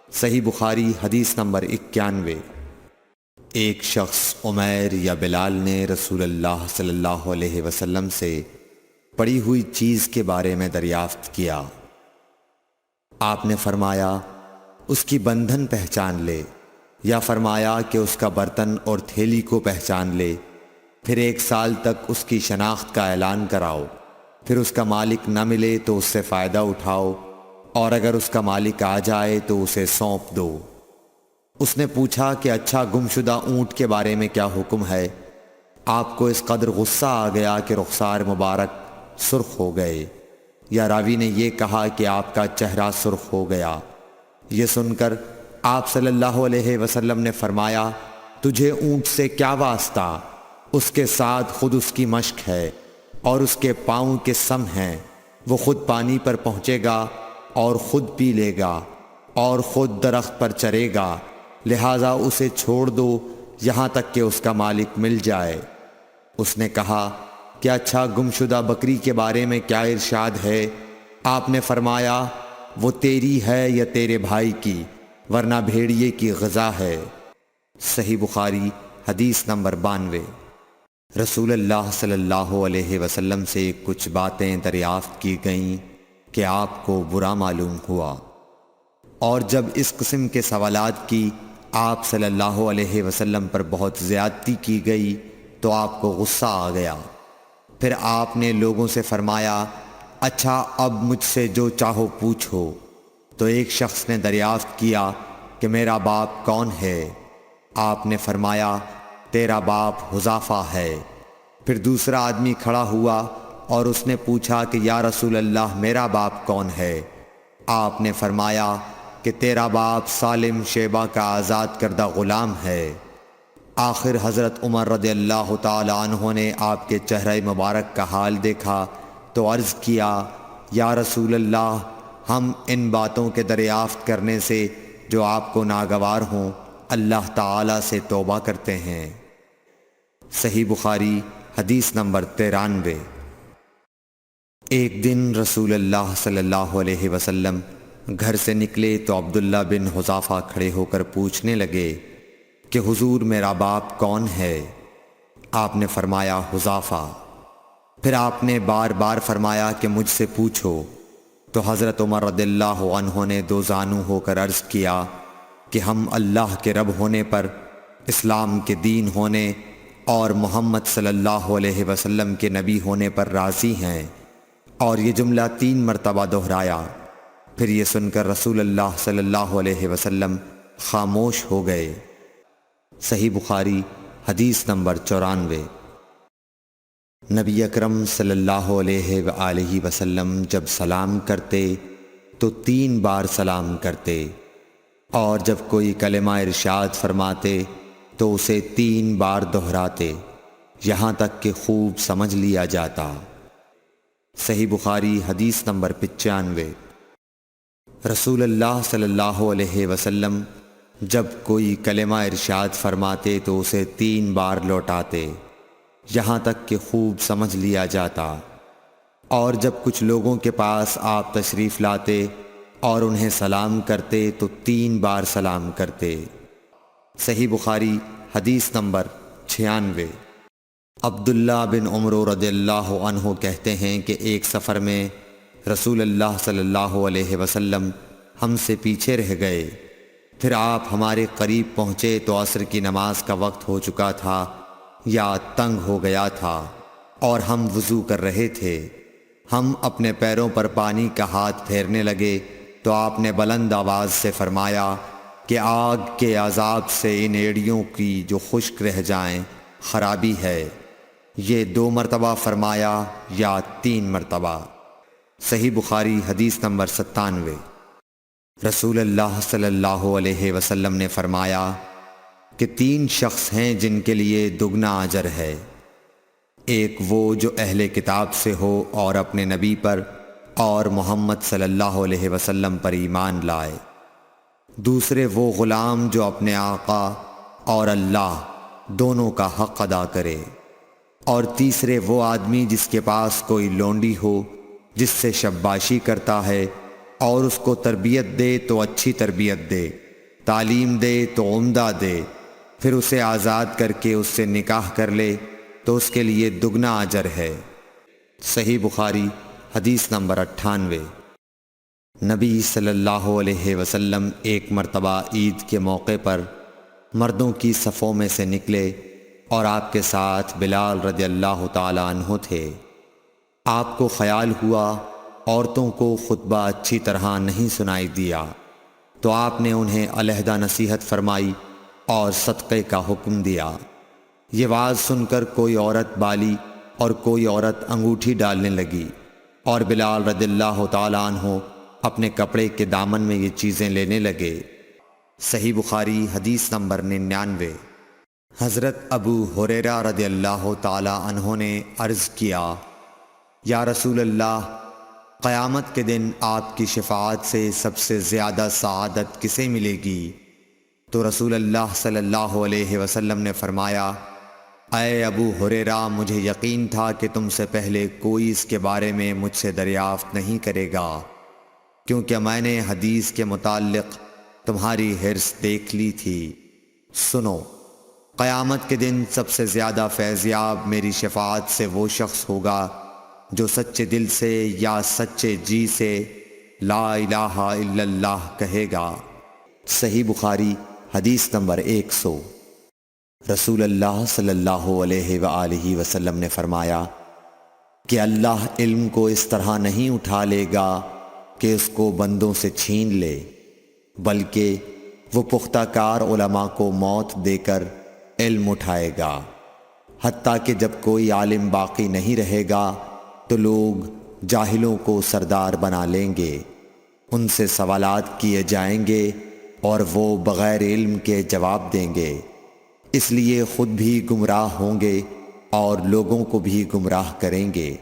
صحیح بخاری حدیث نمبر 91۔ ایک شخص عمیر یا بلال نے رسول اللہ صلی اللہ علیہ وسلم سے پڑی ہوئی چیز کے بارے میں دریافت کیا۔ آپ نے فرمایا اس کی بندھن پہچان لے، یا فرمایا کہ اس کا برتن اور تھیلی کو پہچان لے، پھر 1 سال تک اس کی شناخت کا اعلان کراؤ، پھر اس کا مالک نہ ملے تو اس سے فائدہ اٹھاؤ، اور اگر اس کا مالک آ جائے تو اسے سونپ دو۔ اس نے پوچھا کہ اچھا گمشدہ اونٹ کے بارے میں کیا حکم ہے؟ آپ کو اس قدر غصہ آ گیا کہ رخسار مبارک سرخ ہو گئے، یا راوی نے یہ کہا کہ آپ کا چہرہ سرخ ہو گیا۔ یہ سن کر آپ صلی اللہ علیہ وسلم نے فرمایا تجھے اونٹ سے کیا واسطہ؟ اس کے ساتھ خود اس کی مشک ہے اور اس کے پاؤں کے سم ہیں، وہ خود پانی پر پہنچے گا اور خود پی لے گا اور خود درخت پر چرے گا، لہٰذا اسے چھوڑ دو یہاں تک کہ اس کا مالک مل جائے۔ اس نے کہا کہ اچھا گمشدہ بکری کے بارے میں کیا ارشاد ہے؟ آپ نے فرمایا وہ تیری ہے یا تیرے بھائی کی، ورنہ بھیڑیے کی غذا ہے۔ صحیح بخاری حدیث نمبر 92۔ رسول اللہ صلی اللہ علیہ وسلم سے کچھ باتیں دریافت کی گئیں کہ آپ کو برا معلوم ہوا، اور جب اس قسم کے سوالات کی آپ صلی اللہ علیہ وسلم پر بہت زیادتی کی گئی تو آپ کو غصہ آ گیا۔ پھر آپ نے لوگوں سے فرمایا اچھا اب مجھ سے جو چاہو پوچھو۔ تو ایک شخص نے دریافت کیا کہ میرا باپ کون ہے؟ آپ نے فرمایا تیرا باپ حذافہ ہے۔ پھر دوسرا آدمی کھڑا ہوا اور اس نے پوچھا کہ یا رسول اللہ میرا باپ کون ہے؟ آپ نے فرمایا کہ تیرا باپ سالم شیبہ کا آزاد کردہ غلام ہے۔ آخر حضرت عمر رضی اللہ تعالی عنہ نے آپ کے چہرہ مبارک کا حال دیکھا تو عرض کیا یا رسول اللہ ہم ان باتوں کے دریافت کرنے سے جو آپ کو ناگوار ہوں اللہ تعالی سے توبہ کرتے ہیں۔ صحیح بخاری حدیث نمبر 93۔ ایک دن رسول اللہ صلی اللہ علیہ وسلم گھر سے نکلے تو عبداللہ بن حذافہ کھڑے ہو کر پوچھنے لگے کہ حضور میرا باپ کون ہے؟ آپ نے فرمایا حذافہ۔ پھر آپ نے بار بار فرمایا کہ مجھ سے پوچھو۔ تو حضرت عمر رضی اللہ عنہ نے دو زانو ہو کر عرض کیا کہ ہم اللہ کے رب ہونے پر، اسلام کے دین ہونے اور محمد صلی اللہ علیہ وسلم کے نبی ہونے پر راضی ہیں، اور یہ جملہ 3 مرتبہ دہرایا۔ پھر یہ سن کر رسول اللہ صلی اللہ علیہ وسلم خاموش ہو گئے۔ صحیح بخاری حدیث نمبر 94۔ نبی اکرم صلی اللہ علیہ وآلہ وسلم جب سلام کرتے تو 3 بار سلام کرتے، اور جب کوئی کلمہ ارشاد فرماتے تو اسے 3 بار دہراتے یہاں تک کہ خوب سمجھ لیا جاتا۔ صحیح بخاری حدیث نمبر 95۔ رسول اللہ صلی اللہ علیہ وسلم جب کوئی کلمہ ارشاد فرماتے تو اسے 3 بار لوٹاتے یہاں تک کہ خوب سمجھ لیا جاتا، اور جب کچھ لوگوں کے پاس آپ تشریف لاتے اور انہیں سلام کرتے تو 3 بار سلام کرتے۔ صحیح بخاری حدیث نمبر 96۔ عبداللہ بن عمر رضی اللہ عنہ کہتے ہیں کہ ایک سفر میں رسول اللہ صلی اللہ علیہ وسلم ہم سے پیچھے رہ گئے، پھر آپ ہمارے قریب پہنچے تو عصر کی نماز کا وقت ہو چکا تھا یا تنگ ہو گیا تھا، اور ہم وضو کر رہے تھے۔ ہم اپنے پیروں پر پانی کا ہاتھ پھیرنے لگے تو آپ نے بلند آواز سے فرمایا کہ آگ کے عذاب سے ان ایڑیوں کی جو خشک رہ جائیں خرابی ہے۔ یہ 2 مرتبہ فرمایا یا 3 مرتبہ۔ صحیح بخاری حدیث نمبر 97۔ رسول اللہ صلی اللہ علیہ وسلم نے فرمایا کہ 3 شخص ہیں جن کے لیے دگنا اجر ہے، ایک وہ جو اہل کتاب سے ہو اور اپنے نبی پر اور محمد صلی اللہ علیہ وسلم پر ایمان لائے، دوسرے وہ غلام جو اپنے آقا اور اللہ دونوں کا حق ادا کرے، اور تیسرے وہ آدمی جس کے پاس کوئی لونڈی ہو جس سے شباشی کرتا ہے اور اس کو تربیت دے تو اچھی تربیت دے، تعلیم دے تو عمدہ دے، پھر اسے آزاد کر کے اس سے نکاح کر لے تو اس کے لیے دگنا اجر ہے۔ صحیح بخاری حدیث نمبر 98۔ نبی صلی اللہ علیہ وسلم ایک مرتبہ عید کے موقع پر مردوں کی صفوں میں سے نکلے اور آپ کے ساتھ بلال رضی اللہ تعالی عنہ تھے۔ آپ کو خیال ہوا عورتوں کو خطبہ اچھی طرح نہیں سنائی دیا، تو آپ نے انہیں علیحدہ نصیحت فرمائی اور صدقے کا حکم دیا۔ یہ واز سن کر کوئی عورت بالی اور کوئی عورت انگوٹھی ڈالنے لگی، اور بلال رضی اللہ تعالیٰ عنہ اپنے کپڑے کے دامن میں یہ چیزیں لینے لگے۔ صحیح بخاری حدیث نمبر 99۔ حضرت ابو ہریرہ رضی اللہ تعالیٰ عنہ نے عرض کیا، یا رسول اللہ، قیامت کے دن آپ کی شفاعت سے سب سے زیادہ سعادت کسے ملے گی؟ تو رسول اللہ صلی اللہ علیہ وسلم نے فرمایا، اے ابو ہریرہ، مجھے یقین تھا کہ تم سے پہلے کوئی اس کے بارے میں مجھ سے دریافت نہیں کرے گا، کیونکہ میں نے حدیث کے متعلق تمہاری حرص دیکھ لی تھی۔ سنو، قیامت کے دن سب سے زیادہ فیضیاب میری شفاعت سے وہ شخص ہوگا جو سچے دل سے یا سچے جی سے لا الہ الا اللہ کہے گا۔ صحیح بخاری حدیث نمبر 100۔ رسول اللہ صلی اللہ علیہ وآلہ وسلم نے فرمایا کہ اللہ علم کو اس طرح نہیں اٹھا لے گا کہ اس کو بندوں سے چھین لے، بلکہ وہ پختہ کار علماء کو موت دے کر علم اٹھائے گا، حتیٰ کہ جب کوئی عالم باقی نہیں رہے گا تو لوگ جاہلوں کو سردار بنا لیں گے، ان سے سوالات کیے جائیں گے اور وہ بغیر علم کے جواب دیں گے، اس لیے خود بھی گمراہ ہوں گے اور لوگوں کو بھی گمراہ کریں گے۔